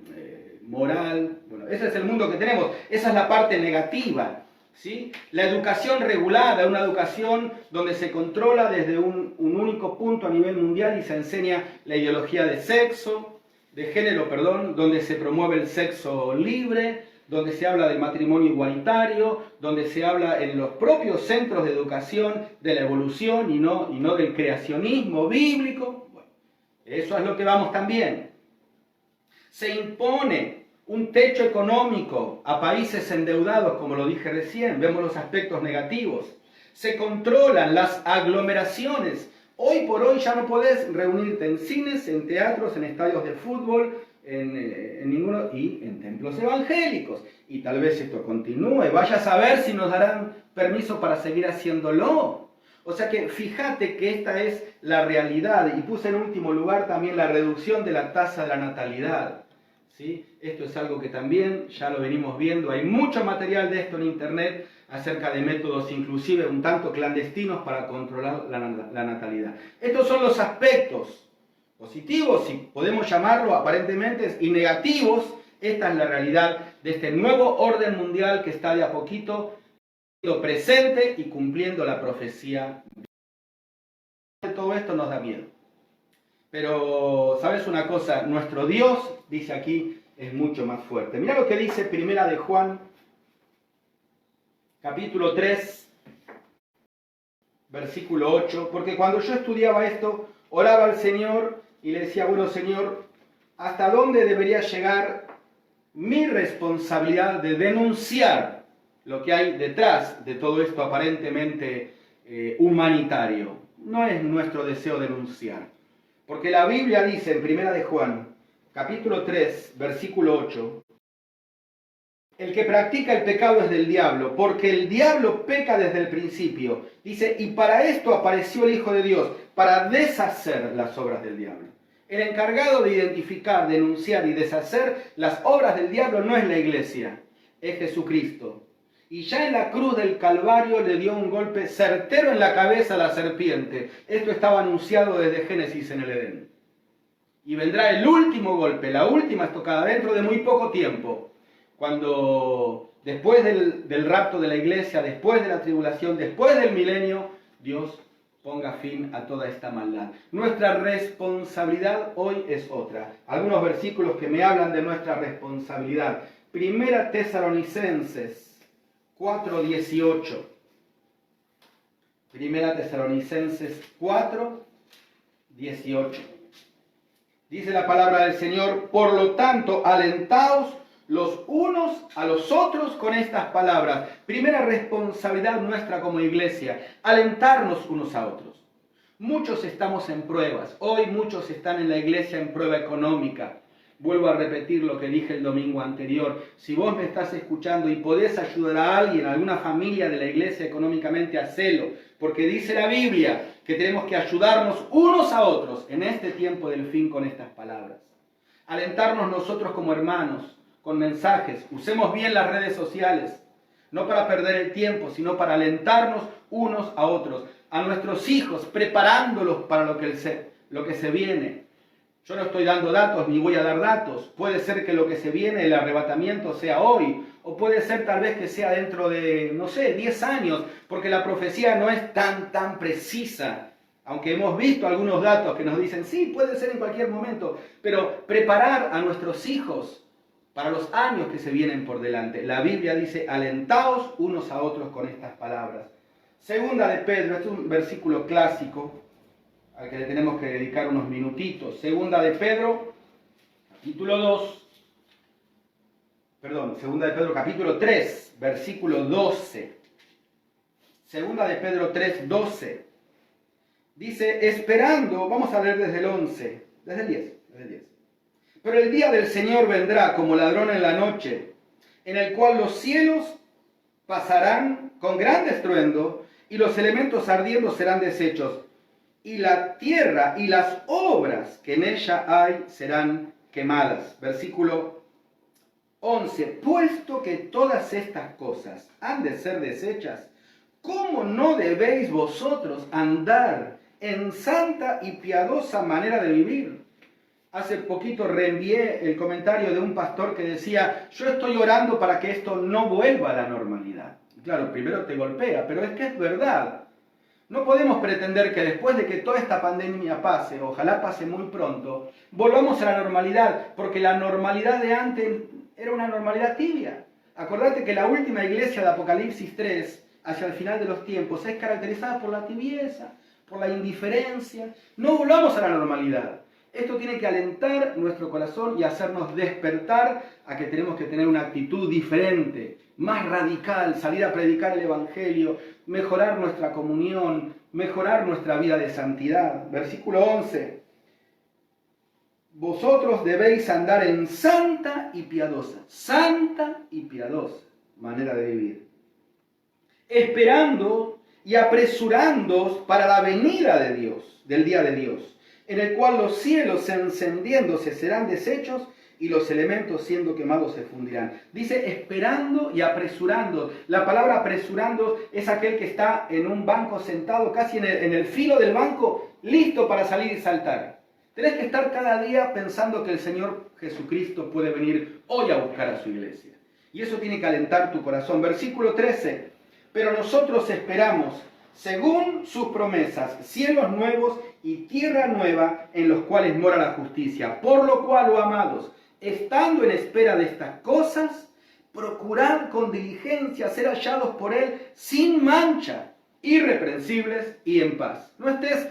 moral. Bueno, ese es el mundo que tenemos, esa es la parte negativa, ¿sí? La educación regulada, una educación donde se controla desde un único punto a nivel mundial y se enseña la ideología de género, donde se promueve el sexo libre, donde se habla del matrimonio igualitario, donde se habla en los propios centros de educación de la evolución y no del creacionismo bíblico. Bueno, eso es lo que vamos también. Se impone un techo económico a países endeudados, como lo dije recién, vemos los aspectos negativos. Se controlan las aglomeraciones. Hoy por hoy ya no podés reunirte en cines, en teatros, en estadios de fútbol, en ninguno, y en templos evangélicos. Y tal vez esto continúe, vaya a saber si nos darán permiso para seguir haciéndolo. O sea que fíjate que esta es la realidad. Y puse en último lugar también la reducción de la tasa de la natalidad. ¿Sí? Esto es algo que también ya lo venimos viendo. Hay mucho material de esto en internet acerca de métodos inclusive un tanto clandestinos para controlar la natalidad. Estos son los aspectos positivos, si podemos llamarlo aparentemente, y negativos. Esta es la realidad de este nuevo orden mundial que está de a poquito siendo presente y cumpliendo la profecía. Todo esto nos da miedo. Pero, ¿sabes una cosa? Nuestro Dios, dice aquí, es mucho más fuerte. Mira lo que dice Primera de Juan, capítulo 3, versículo 8. Porque cuando yo estudiaba esto, oraba al Señor y le decía, bueno, Señor, ¿hasta dónde debería llegar mi responsabilidad de denunciar lo que hay detrás de todo esto aparentemente humanitario? No es nuestro deseo denunciar. Porque la Biblia dice en Primera de Juan, capítulo 3, versículo 8, el que practica el pecado es del diablo, porque el diablo peca desde el principio. Dice, y para esto apareció el Hijo de Dios, para deshacer las obras del diablo. El encargado de identificar, denunciar y deshacer las obras del diablo no es la iglesia, es Jesucristo. Y ya en la cruz del Calvario le dio un golpe certero en la cabeza a la serpiente. Esto estaba anunciado desde Génesis en el Edén. Y vendrá el último golpe, la última estocada, dentro de muy poco tiempo. Cuando después del rapto de la iglesia, después de la tribulación, después del milenio, Dios ponga fin a toda esta maldad. Nuestra responsabilidad hoy es otra. Algunos versículos que me hablan de nuestra responsabilidad. Primera Tesalonicenses 4:18. Primera Tesalonicenses 4:18. Dice la palabra del Señor, por lo tanto, alentaos los unos a los otros con estas palabras. Primera responsabilidad nuestra como iglesia, alentarnos unos a otros. Muchos estamos en pruebas. Hoy muchos están en la iglesia en prueba económica. Vuelvo a repetir lo que dije el domingo anterior. Si vos me estás escuchando y podés ayudar a alguien, a alguna familia de la iglesia económicamente, hacelo. porque dice la Biblia que tenemos que ayudarnos unos a otros en este tiempo del fin con estas palabras. Alentarnos nosotros como hermanos con mensajes. Usemos bien las redes sociales, no para perder el tiempo, sino para alentarnos unos a otros, a nuestros hijos, preparándolos para lo que se viene. Yo no estoy dando datos ni voy a dar datos. Puede ser que lo que se viene, el arrebatamiento, sea hoy, o puede ser tal vez que sea dentro de, 10 años, porque la profecía no es tan precisa. Aunque hemos visto algunos datos que nos dicen, sí, puede ser en cualquier momento, pero preparar a nuestros hijos para los años que se vienen por delante. La Biblia dice, alentaos unos a otros con estas palabras. Segunda de Pedro, este es un versículo clásico, al que le tenemos que dedicar unos minutitos. Segunda de Pedro, capítulo 3, versículo 12. Segunda de Pedro 3, 12. Dice, esperando, vamos a leer desde el 11, desde el 10. Pero el día del Señor vendrá como ladrón en la noche, en el cual los cielos pasarán con gran estruendo, y los elementos ardiendo serán deshechos, y la tierra y las obras que en ella hay serán quemadas. Versículo 11. Puesto que todas estas cosas han de ser deshechas, ¿cómo no debéis vosotros andar en santa y piadosa manera de vivir? Hace poquito reenvié el comentario de un pastor que decía, yo estoy orando para que esto no vuelva a la normalidad. Y claro, primero te golpea, pero es que es verdad. No podemos pretender que después de que toda esta pandemia pase, ojalá pase muy pronto, volvamos a la normalidad, porque la normalidad de antes era una normalidad tibia. Acordate que la última iglesia de Apocalipsis 3, hacia el final de los tiempos, es caracterizada por la tibieza, por la indiferencia. No volvamos a la normalidad. Esto tiene que alentar nuestro corazón y hacernos despertar a que tenemos que tener una actitud diferente, más radical, salir a predicar el Evangelio, mejorar nuestra comunión, mejorar nuestra vida de santidad. Versículo 11. Vosotros debéis andar en santa y piadosa manera de vivir, esperando y apresurándoos para la venida de Dios, del día de Dios, en el cual los cielos encendiéndose serán deshechos y los elementos siendo quemados se fundirán. Dice esperando y apresurando. La palabra apresurando es aquel que está en un banco sentado casi en el filo del banco, listo para salir y saltar. Tenés que estar cada día pensando que el Señor Jesucristo puede venir hoy a buscar a su iglesia. Y eso tiene que alentar tu corazón. Versículo 13. Pero nosotros esperamos, según sus promesas, cielos nuevos y tierra nueva en los cuales mora la justicia. Por lo cual, oh amados, estando en espera de estas cosas, procurad con diligencia ser hallados por Él sin mancha, irreprensibles y en paz. No estés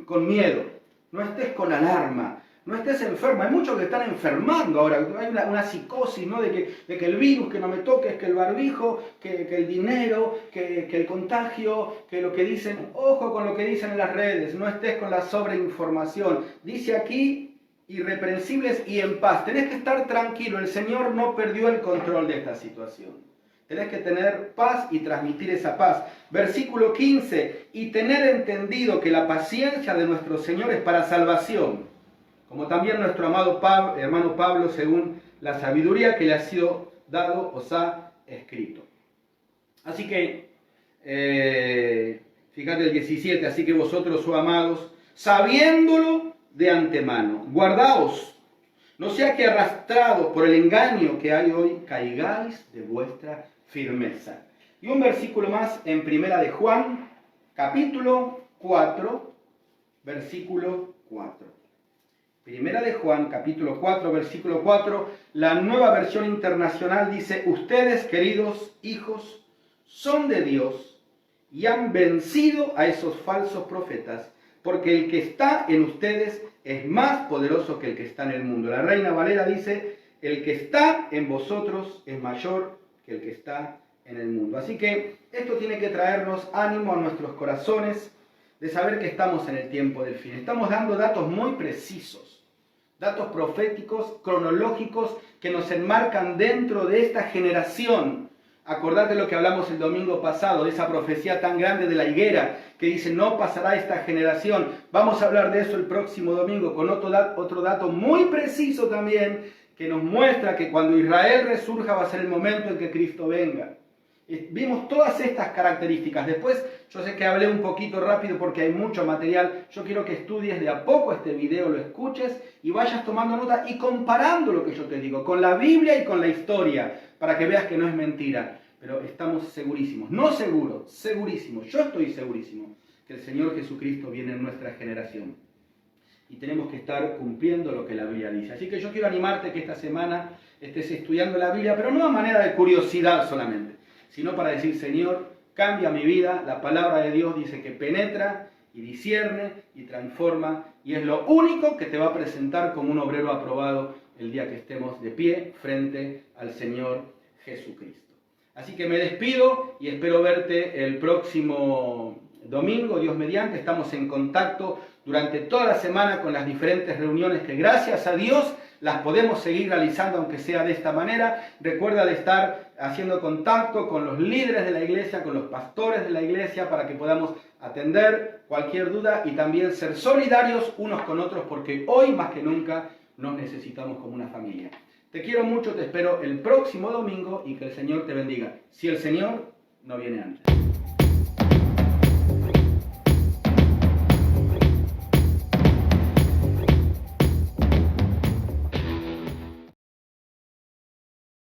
con miedo, no estés con alarma, no estés enfermo. Hay muchos que están enfermando ahora. Hay una psicosis, ¿no? de que el virus, que no me toques, que el barbijo, que el dinero, que el contagio, que lo que dicen. Ojo con lo que dicen en las redes. No estés con la sobreinformación. Dice aquí, irreprensibles y en paz. Tenés que estar tranquilo. El Señor no perdió el control de esta situación. Tenés que tener paz y transmitir esa paz. Versículo 15. Y tener entendido que la paciencia de nuestro Señor es para salvación, como también nuestro amado hermano Pablo, según la sabiduría que le ha sido dado, os ha escrito. Así que, fíjate el 17, así que vosotros, oh amados, sabiéndolo de antemano, guardaos, no sea que arrastrados por el engaño que hay hoy, caigáis de vuestra firmeza. Y un versículo más en Primera de Juan, capítulo 4, versículo 4. Primera de Juan, capítulo 4, versículo 4, la Nueva Versión Internacional dice, ustedes, queridos hijos, son de Dios y han vencido a esos falsos profetas, porque el que está en ustedes es más poderoso que el que está en el mundo. La Reina Valera dice, el que está en vosotros es mayor que el que está en el mundo. Así que esto tiene que traernos ánimo a nuestros corazones de saber que estamos en el tiempo del fin. Estamos dando datos muy precisos, datos proféticos, cronológicos, que nos enmarcan dentro de esta generación Acordate lo que hablamos el domingo pasado, de esa profecía tan grande de la higuera, que dice, no pasará esta generación. Vamos a hablar de eso el próximo domingo, con otro dato muy preciso también, que nos muestra que cuando Israel resurja va a ser el momento en que Cristo venga. Vimos todas estas características. Después, yo sé que hablé un poquito rápido porque hay mucho material. Yo quiero que estudies de a poco este video, lo escuches y vayas tomando nota y comparando lo que yo te digo con la Biblia y con la historia, para que veas que no es mentira. Pero estamos segurísimos, no seguros, segurísimos, yo estoy segurísimo que el Señor Jesucristo viene en nuestra generación. Y tenemos que estar cumpliendo lo que la Biblia dice. Así que yo quiero animarte que esta semana estés estudiando la Biblia, pero no a manera de curiosidad solamente, sino para decir, Señor, cambia mi vida. La palabra de Dios dice que penetra y discierne y transforma, y es lo único que te va a presentar como un obrero aprobado el día que estemos de pie frente al Señor Jesucristo. Así que me despido y espero verte el próximo domingo, Dios mediante. Estamos en contacto durante toda la semana con las diferentes reuniones que gracias a Dios las podemos seguir realizando, aunque sea de esta manera. Recuerda de estar haciendo contacto con los líderes de la iglesia, con los pastores de la iglesia, para que podamos atender cualquier duda y también ser solidarios unos con otros, porque hoy más que nunca nos necesitamos como una familia. Te quiero mucho, te espero el próximo domingo y que el Señor te bendiga, si el Señor no viene antes.